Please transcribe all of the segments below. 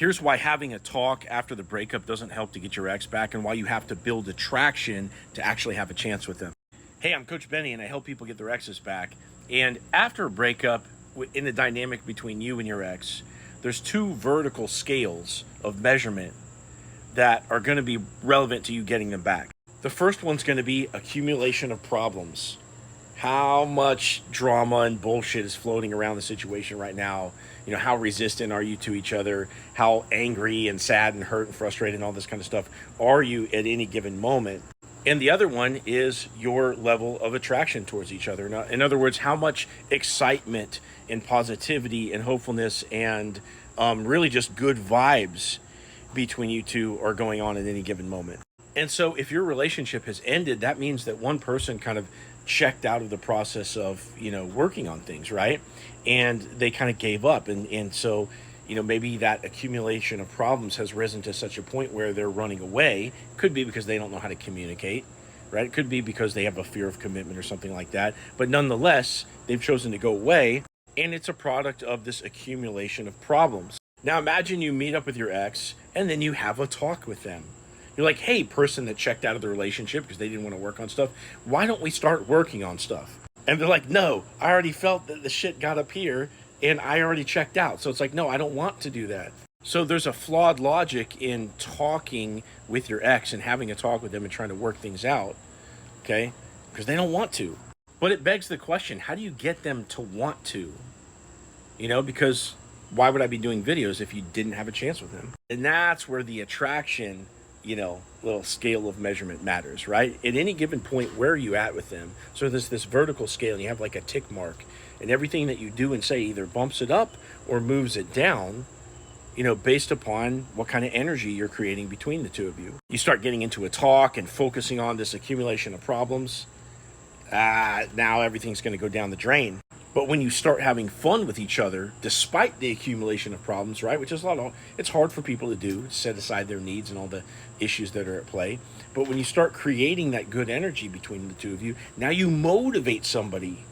Here's why having a talk after the breakup doesn't help to get your ex back, and why you have to build attraction to actually have a chance with them. Hey, I'm Coach Benny, and I help people get their exes back. And after a breakup, in the dynamic between you and your ex, there's two vertical scales of measurement that are going to be relevant to you getting them back. The first one's going to be accumulation of problems. How much drama and bullshit is floating around the situation right now? You know, how resistant are you to each other? How angry and sad and hurt and frustrated and all this kind of stuff are you at any given moment? And the other one is your level of attraction towards each other. Now, in other words, how much excitement and positivity and hopefulness and really just good vibes between you two are going on at any given moment. And so if your relationship has ended, that means that one person kind of checked out of the process of, working on things, right? And they kind of gave up. And so, maybe that accumulation of problems has risen to such a point where they're running away. Could be because they don't know how to communicate, right? It could be because they have a fear of commitment or something like that. But nonetheless, they've chosen to go away. And it's a product of this accumulation of problems. Now imagine you meet up with your ex and then you have a talk with them. You're like, hey, person that checked out of the relationship because they didn't want to work on stuff, why don't we start working on stuff? And they're like, no, I already felt that the shit got up here and I already checked out. So it's like, no, I don't want to do that. So there's a flawed logic in talking with your ex and having a talk with them and trying to work things out, okay? Because they don't want to. But it begs the question, how do you get them to want to? Because why would I be doing videos if you didn't have a chance with them? And that's where the attraction, little scale of measurement matters, right? At any given point, where are you at with them? So there's this vertical scale and you have like a tick mark, and everything that you do and say either bumps it up or moves it down, based upon what kind of energy you're creating between the two of you. You start getting into a talk and focusing on this accumulation of problems. Now everything's going to go down the drain. But when you start having fun with each other, despite the accumulation of problems, right, which is it's hard for people to do, set aside their needs and all the issues that are at play. But when you start creating that good energy between the two of you, now you motivate somebody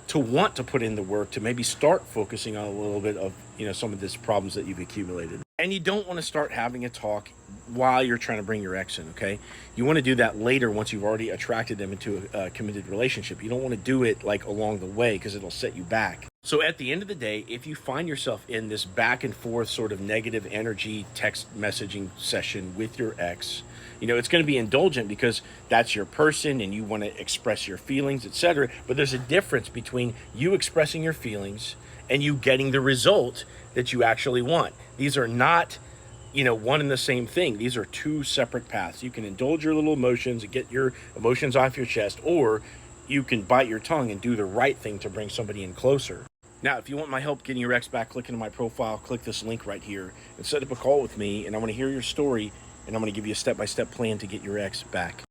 to want to put in the work to maybe start focusing on a little bit of, some of these problems that you've accumulated. And you don't want to start having a talk while you're trying to bring your ex in, okay? You want to do that later once you've already attracted them into a committed relationship. You don't want to do it like along the way because it'll set you back. So at the end of the day, if you find yourself in this back and forth sort of negative energy text messaging session with your ex, it's going to be indulgent because that's your person and you want to express your feelings, etc. But there's a difference between you expressing your feelings and you getting the result that you actually want. These are not, one and the same thing. These are two separate paths. You can indulge your little emotions and get your emotions off your chest, or you can bite your tongue and do the right thing to bring somebody in closer. Now, if you want my help getting your ex back, click into my profile, click this link right here, and set up a call with me, and I want to hear your story, and I'm going to give you a step-by-step plan to get your ex back.